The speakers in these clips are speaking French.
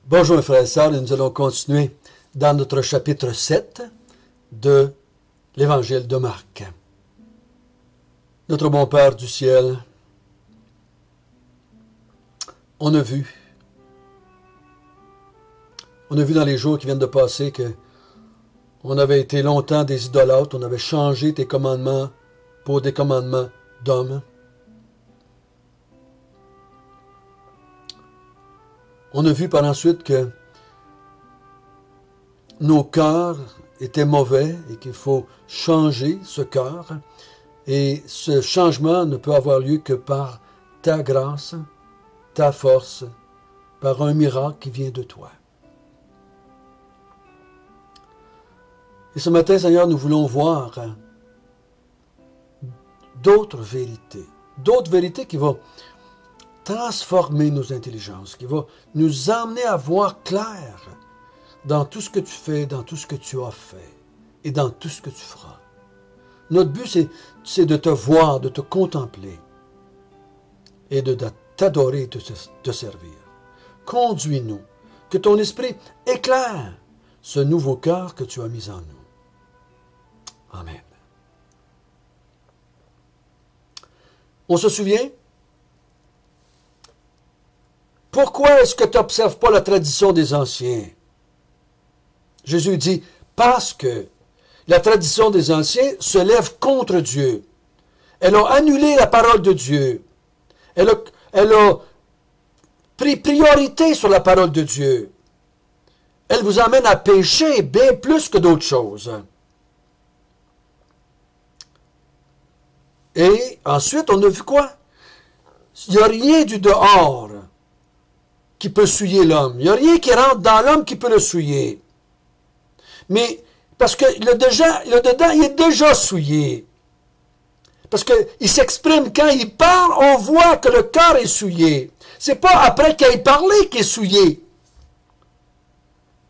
Bonjour mes frères et sœurs, et nous allons continuer dans notre chapitre 7 de l'Évangile de Marc. Notre bon Père du ciel, on a vu dans les jours qui viennent de passer que on avait été longtemps des idolâtres, on avait changé tes commandements pour des commandements d'hommes. On a vu par ensuite que nos cœurs étaient mauvais et qu'il faut changer ce cœur. Et ce changement ne peut avoir lieu que par ta grâce, ta force, par un miracle qui vient de toi. Et ce matin, Seigneur, nous voulons voir d'autres vérités qui vont transformer nos intelligences, qui va nous emmener à voir clair dans tout ce que tu fais, dans tout ce que tu as fait et dans tout ce que tu feras. Notre but, c'est de te voir, de te contempler et de t'adorer et de te servir. Conduis-nous, que ton esprit éclaire ce nouveau cœur que tu as mis en nous. Amen. On se souvient? Pourquoi est-ce que tu n'observes pas la tradition des anciens? Jésus dit, parce que la tradition des anciens se lève contre Dieu. Elle a annulé la parole de Dieu. Elle a pris priorité sur la parole de Dieu. Elle vous emmène à pécher bien plus que d'autres choses. Et ensuite, on a vu quoi? Il n'y a rien du dehors qui peut souiller l'homme. Il n'y a rien qui rentre dans l'homme qui peut le souiller. Mais, parce que le dedans, il est déjà souillé. Parce qu'il s'exprime quand il parle, on voit que le cœur est souillé. C'est pas après qu'il ait parlé qu'il est souillé.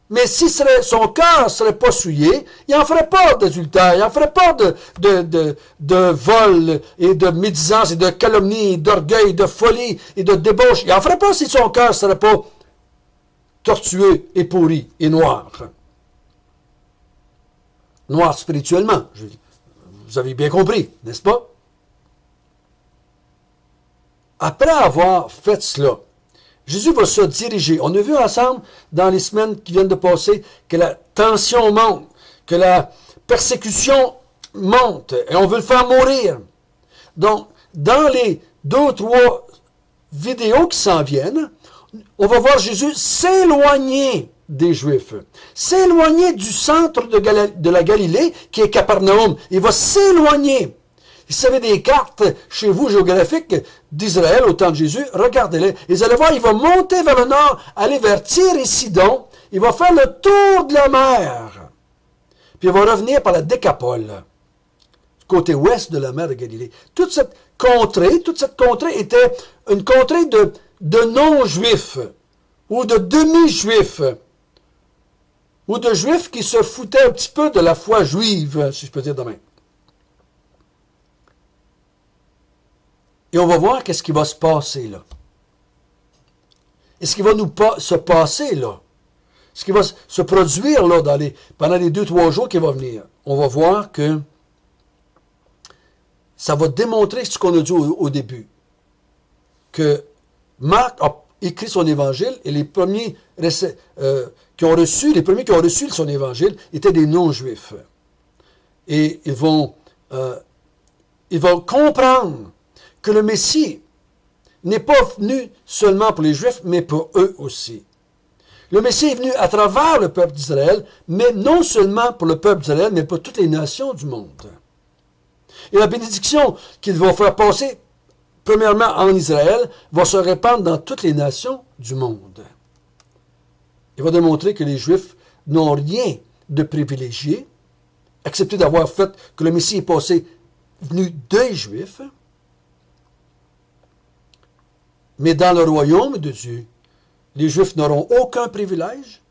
Mais si son cœur ne serait pas souillé, il n'en ferait pas d'adultère, il n'en ferait pas de vol et de médisance et de calomnie, d'orgueil, de folie et de débauche. Il n'en ferait pas si son cœur ne serait pas tortueux et pourri et noir. Noir spirituellement. Vous avez bien compris, n'est-ce pas? Après avoir fait cela, Jésus va se diriger. On a vu ensemble, dans les semaines qui viennent de passer, que la tension monte, que la persécution monte, et on veut le faire mourir. Donc, dans les 2 ou 3 vidéos qui s'en viennent, on va voir Jésus s'éloigner des Juifs, s'éloigner du centre de la Galilée, qui est Capernaum. Il va s'éloigner. Si vous avez des cartes chez vous géographiques d'Israël au temps de Jésus, regardez-les. Et vous allez voir, il va monter vers le nord, aller vers Tyr et Sidon. Il va faire le tour de la mer. Puis il va revenir par la Décapole, côté ouest de la mer de Galilée. Toute cette contrée était une contrée de non-juifs, ou de demi-juifs, ou de juifs qui se foutaient un petit peu de la foi juive, si je peux dire de même. Et on va voir qu'est-ce qui va se passer là. Et ce qui va se passer là. Ce qui va se produire là pendant les 2-3 jours qui vont venir. On va voir que ça va démontrer ce qu'on a dit au début. Que Marc a écrit son évangile et les premiers qui ont reçu son évangile étaient des non-juifs. Et ils vont comprendre que le Messie n'est pas venu seulement pour les Juifs, mais pour eux aussi. Le Messie est venu à travers le peuple d'Israël, mais non seulement pour le peuple d'Israël, mais pour toutes les nations du monde. Et la bénédiction qu'il va faire passer, premièrement en Israël, va se répandre dans toutes les nations du monde. Il va démontrer que les Juifs n'ont rien de privilégié, excepté d'avoir fait que le Messie est venu des Juifs. Mais dans le royaume de Dieu, les Juifs n'auront aucun privilège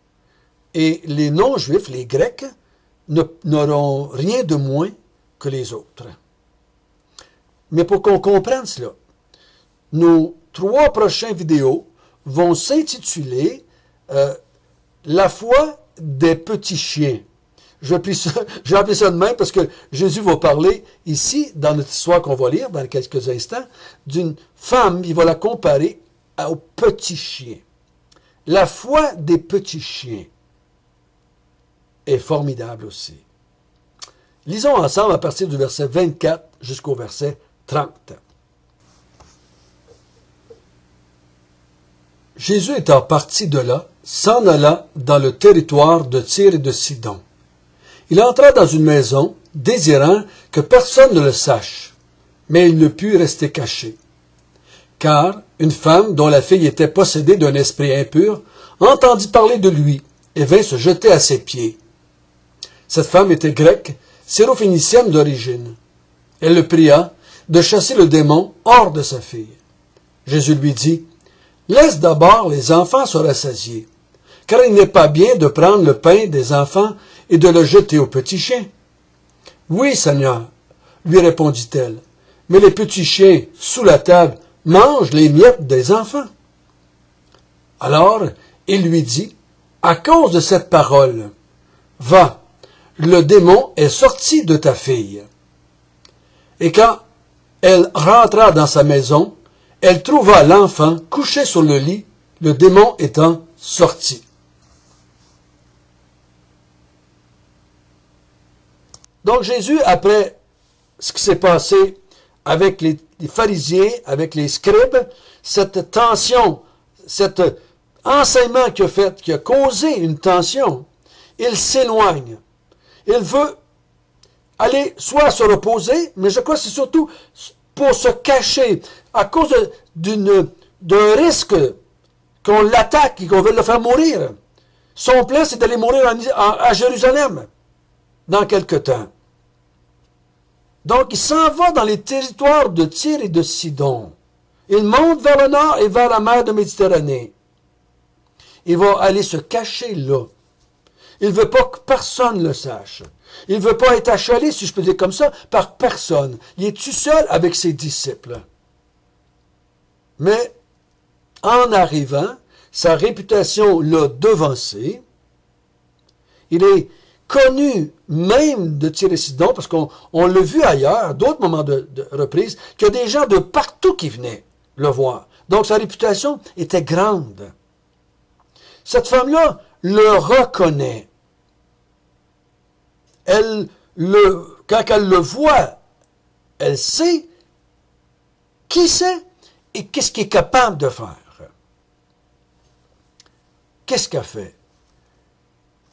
et les non-Juifs, les Grecs, n'auront rien de moins que les autres. Mais pour qu'on comprenne cela, nos 3 prochaines vidéos vont s'intituler la foi des petits chiens. J'ai appelé ça de même parce que Jésus va parler ici, dans notre histoire qu'on va lire dans quelques instants, d'une femme, il va la comparer aux petits chiens. La foi des petits chiens est formidable aussi. Lisons ensemble à partir du verset 24 jusqu'au verset 30. Jésus étant parti de là, s'en alla dans le territoire de Tyr et de Sidon. Il entra dans une maison, désirant que personne ne le sache, mais il ne put rester caché. Car une femme dont la fille était possédée d'un esprit impur entendit parler de lui et vint se jeter à ses pieds. Cette femme était grecque, syrophénicienne d'origine. Elle le pria de chasser le démon hors de sa fille. Jésus lui dit, « Laisse d'abord les enfants se rassasier, car il n'est pas bien de prendre le pain des enfants et de le jeter aux petits chiens. »« Oui, Seigneur, lui répondit-elle, mais les petits chiens, sous la table, mangent les miettes des enfants. » Alors il lui dit, « À cause de cette parole, va, le démon est sorti de ta fille. » Et quand elle rentra dans sa maison, elle trouva l'enfant couché sur le lit, le démon étant sorti. Donc Jésus, après ce qui s'est passé avec les pharisiens, avec les scribes, cette tension, cet enseignement qui a causé une tension, il s'éloigne. Il veut aller soit se reposer, mais je crois que c'est surtout pour se cacher, à cause d'un risque qu'on l'attaque et qu'on veut le faire mourir. Son plan, c'est d'aller mourir à Jérusalem dans quelque temps. Donc, il s'en va dans les territoires de Tyr et de Sidon. Il monte vers le nord et vers la mer de Méditerranée. Il va aller se cacher là. Il ne veut pas que personne le sache. Il ne veut pas être achalé, si je peux dire comme ça, par personne. Il est tout seul avec ses disciples. Mais, en arrivant, sa réputation l'a devancé. Il est connu même de Tyr et Sidon, parce qu'on l'a vu ailleurs, à d'autres moments de reprise, qu'il y a des gens de partout qui venaient le voir. Donc sa réputation était grande. Cette femme-là le reconnaît. Quand elle le voit, elle sait qui c'est et qu'est-ce qu'il est capable de faire. Qu'est-ce qu'elle fait?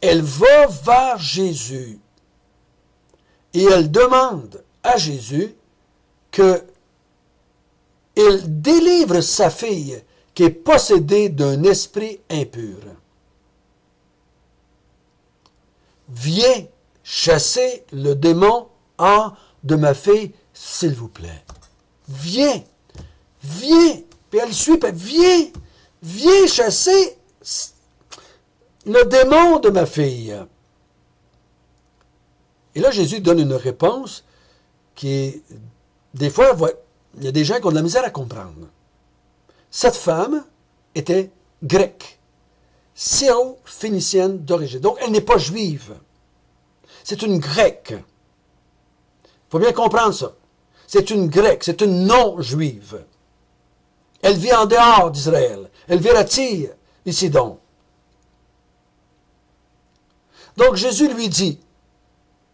Elle va vers Jésus et elle demande à Jésus qu'il délivre sa fille qui est possédée d'un esprit impur. Viens chasser le démon hors de ma fille, s'il vous plaît. Viens, viens. Puis elle suit, puis viens chasser le démon de ma fille. Et là, Jésus donne une réponse qui est, des fois, il y a des gens qui ont de la misère à comprendre. Cette femme était grecque, syro-phénicienne d'origine. Donc, elle n'est pas juive. C'est une grecque. Il faut bien comprendre ça. C'est une grecque, c'est une non-juive. Elle vit en dehors d'Israël. Elle vit à Tyr et Sidon. Donc Jésus lui dit,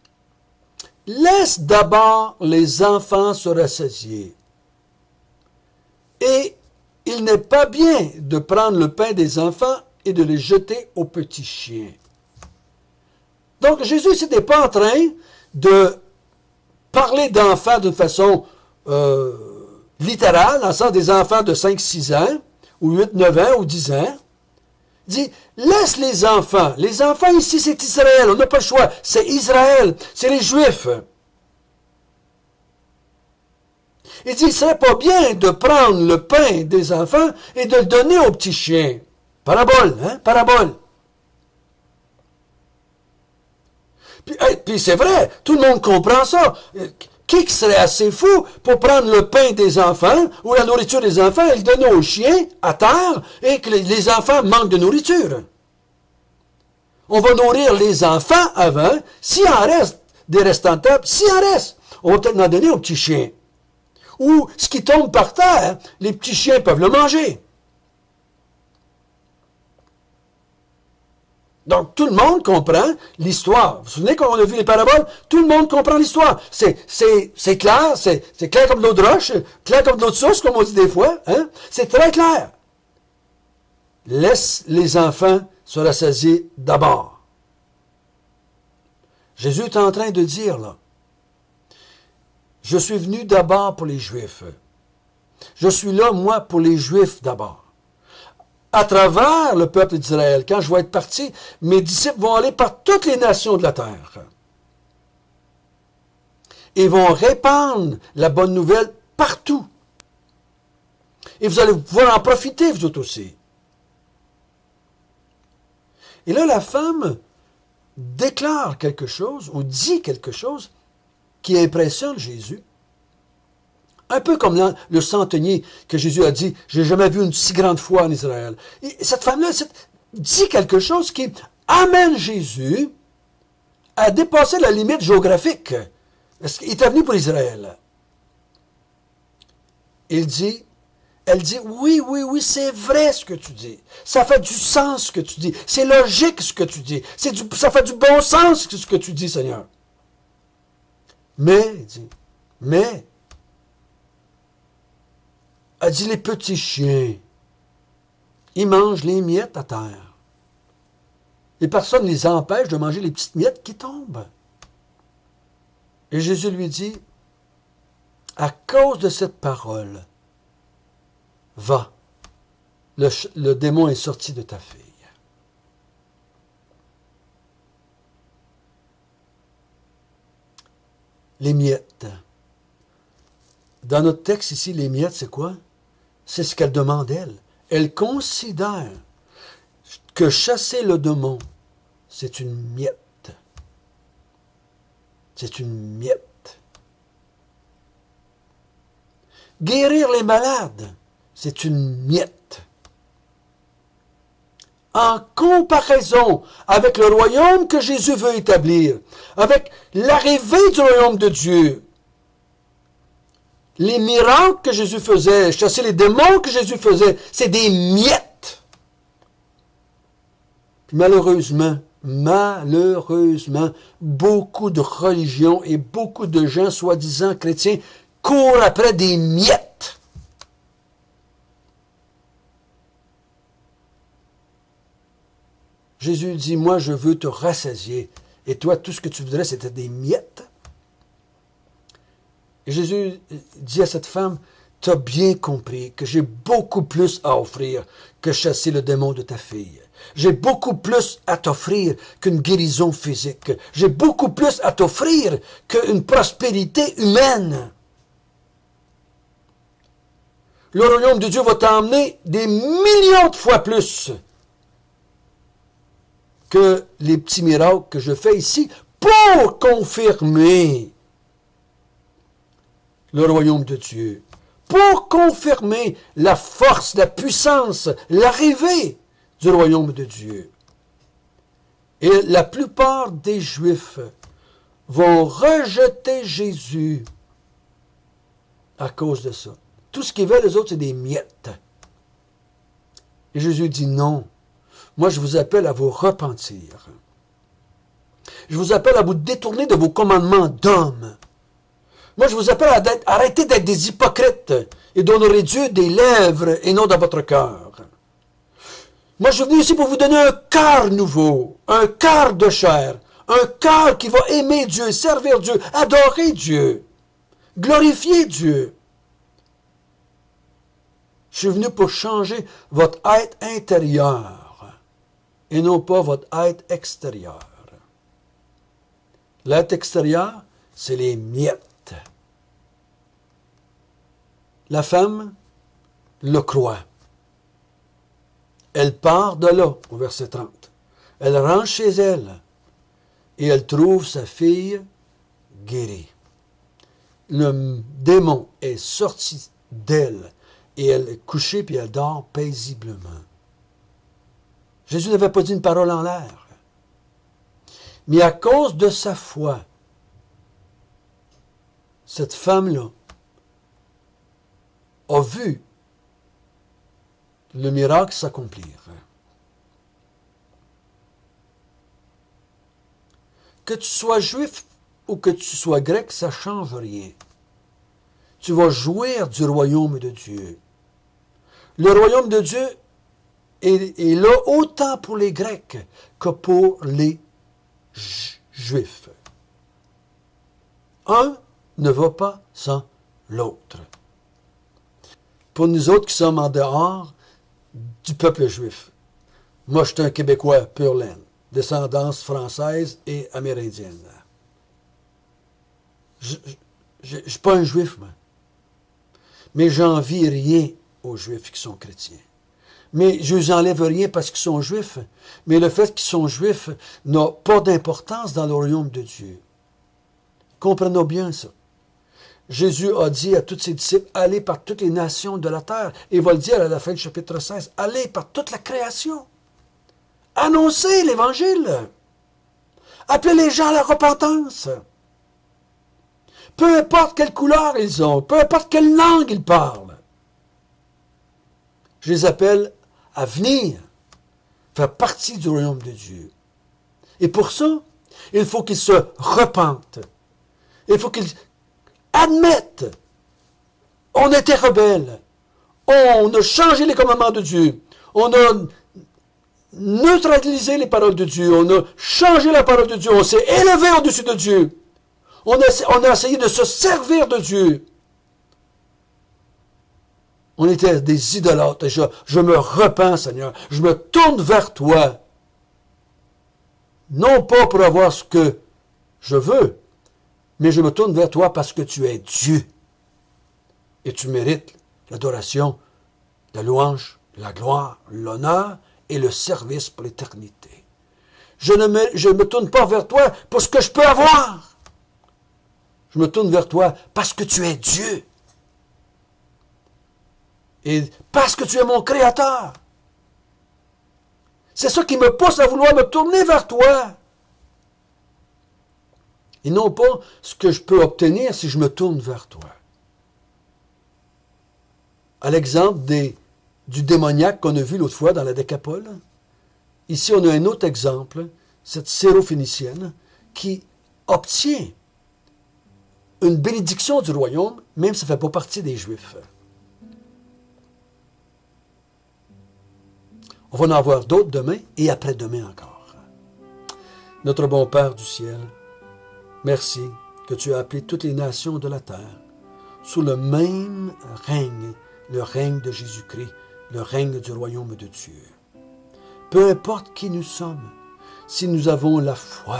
« Laisse d'abord les enfants se rassasier. Et il n'est pas bien de prendre le pain des enfants et de les jeter aux petits chiens. » Donc Jésus n'était pas en train de parler d'enfants d'une façon littérale, dans le sens des enfants de 5-6 ans, ou 8-9 ans, ou 10 ans. Il dit, laisse les enfants. Les enfants ici, c'est Israël. On n'a pas le choix. C'est Israël. C'est les Juifs. Il dit, il ne serait pas bien de prendre le pain des enfants et de le donner aux petits chiens. Parabole, hein? Parabole. Puis c'est vrai, tout le monde comprend ça. qui serait assez fou pour prendre le pain des enfants ou la nourriture des enfants et le donner aux chiens à terre et que les enfants manquent de nourriture? On va nourrir les enfants avant. S'il en reste des restants de table, s'il en reste, on va peut-être en donner aux petits chiens. Ou ce qui tombe par terre, les petits chiens peuvent le manger. Donc, tout le monde comprend l'histoire. Vous vous souvenez quand on a vu les paraboles? Tout le monde comprend l'histoire. C'est clair, c'est clair comme de l'eau de roche, clair comme de l'eau de source, comme on dit des fois. Hein? C'est très clair. Laisse les enfants se rassasier d'abord. Jésus est en train de dire, là, je suis venu d'abord pour les Juifs. Je suis là, moi, pour les Juifs d'abord. À travers le peuple d'Israël, quand je vais être parti, mes disciples vont aller par toutes les nations de la terre. Et vont répandre la bonne nouvelle partout. Et vous allez pouvoir en profiter, vous autres aussi. Et là, la femme déclare quelque chose, ou dit quelque chose, qui impressionne Jésus. Un peu comme le centenier que Jésus a dit, « J'ai jamais vu une si grande foi en Israël. » Et cette femme-là dit quelque chose qui amène Jésus à dépasser la limite géographique. Parce qu'il était venu pour Israël. Elle dit, oui, c'est vrai ce que tu dis. Ça fait du sens ce que tu dis. C'est logique ce que tu dis. Ça fait du bon sens ce que tu dis, Seigneur. Mais, il dit, elle dit, les petits chiens, ils mangent les miettes à terre. Et personne ne les empêche de manger les petites miettes qui tombent. Et Jésus lui dit, à cause de cette parole, va, le démon est sorti de ta fille. Les miettes. Dans notre texte ici, les miettes, c'est quoi? C'est ce qu'elle demande, elle. Elle considère que chasser le démon, c'est une miette. C'est une miette. Guérir les malades, c'est une miette. En comparaison avec le royaume que Jésus veut établir, avec l'arrivée du royaume de Dieu, les miracles que Jésus faisait, chasser les démons que Jésus faisait, c'est des miettes. Puis malheureusement, beaucoup de religions et beaucoup de gens soi-disant chrétiens courent après des miettes. Jésus dit, moi je veux te rassasier. Et toi, tout ce que tu voudrais, c'était des miettes. Et Jésus dit à cette femme, tu as bien compris que j'ai beaucoup plus à offrir que chasser le démon de ta fille. J'ai beaucoup plus à t'offrir qu'une guérison physique. J'ai beaucoup plus à t'offrir qu'une prospérité humaine. Le royaume de Dieu va t'emmener des millions de fois plus que les petits miracles que je fais ici pour confirmer le royaume de Dieu, pour confirmer la force, la puissance, l'arrivée du royaume de Dieu. Et la plupart des Juifs vont rejeter Jésus à cause de ça. Tout ce qu'ils veulent, les autres, c'est des miettes. Et Jésus dit non. Moi, je vous appelle à vous repentir. Je vous appelle à vous détourner de vos commandements d'hommes. Moi, je vous appelle à arrêter d'être des hypocrites et d'honorer Dieu des lèvres et non dans votre cœur. Moi, je suis venu ici pour vous donner un cœur nouveau, un cœur de chair, un cœur qui va aimer Dieu, servir Dieu, adorer Dieu, glorifier Dieu. Je suis venu pour changer votre être intérieur et non pas votre être extérieur. L'être extérieur, c'est les miettes. La femme le croit. Elle part de là, au verset 30. Elle rentre chez elle et elle trouve sa fille guérie. le démon est sorti d'elle et elle est couchée puis elle dort paisiblement. Jésus n'avait pas dit une parole en l'air. Mais à cause de sa foi, cette femme-là a vu le miracle s'accomplir. Que tu sois juif ou que tu sois grec, ça ne change rien. Tu vas jouir du royaume de Dieu. Le royaume de Dieu est là autant pour les Grecs que pour les Juifs. Un ne va pas sans l'autre. Pour nous autres qui sommes en dehors du peuple juif, moi je suis un Québécois pur laine, descendance française et amérindienne. Je ne suis pas un juif, moi. Mais j'envie rien aux juifs qui sont chrétiens. Mais je ne enlève rien parce qu'ils sont juifs. Mais le fait qu'ils sont juifs n'a pas d'importance dans le royaume de Dieu. Comprenons bien ça. Jésus a dit à tous ses disciples, allez par toutes les nations de la terre. Et il va le dire à la fin du chapitre 16, allez par toute la création. Annoncez l'évangile. Appelez les gens à la repentance. Peu importe quelle couleur ils ont, peu importe quelle langue ils parlent. Je les appelle à venir faire partie du royaume de Dieu. Et pour ça, il faut qu'ils se repentent. Il faut qu'ils admettent. On était rebelles. On a changé les commandements de Dieu. On a neutralisé les paroles de Dieu. On a changé la parole de Dieu. On s'est élevé au-dessus de Dieu. On a essayé de se servir de Dieu. On était des idolâtres. Et je me repens, Seigneur. Je me tourne vers toi. Non pas pour avoir ce que je veux, mais je me tourne vers toi parce que tu es Dieu. Et tu mérites l'adoration, la louange, la gloire, l'honneur et le service pour l'éternité. Je ne me tourne pas vers toi pour ce que je peux avoir. Je me tourne vers toi parce que tu es Dieu. Et parce que tu es mon Créateur. C'est ça qui me pousse à vouloir me tourner vers toi. Et non pas ce que je peux obtenir si je me tourne vers toi. À l'exemple du démoniaque qu'on a vu l'autre fois dans la Décapole, ici on a un autre exemple, cette syrophénicienne qui obtient une bénédiction du royaume, même si ça ne fait pas partie des Juifs. On va en avoir d'autres demain et après-demain encore. Notre bon Père du ciel, merci que tu as appelé toutes les nations de la terre sous le même règne, le règne de Jésus-Christ, le règne du royaume de Dieu. Peu importe qui nous sommes, si nous avons la foi,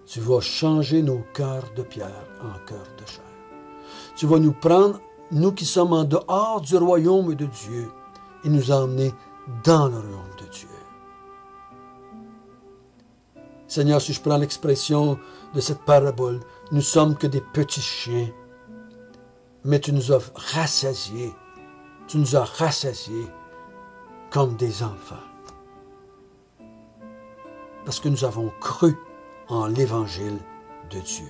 tu vas changer nos cœurs de pierre en cœurs de chair. Tu vas nous prendre, nous qui sommes en dehors du royaume de Dieu, et nous emmener dans le royaume de Dieu. Seigneur, si je prends l'expression de cette parabole, nous sommes que des petits chiens, mais tu nous as rassasiés. Tu nous as rassasiés comme des enfants. Parce que nous avons cru en l'évangile de Dieu.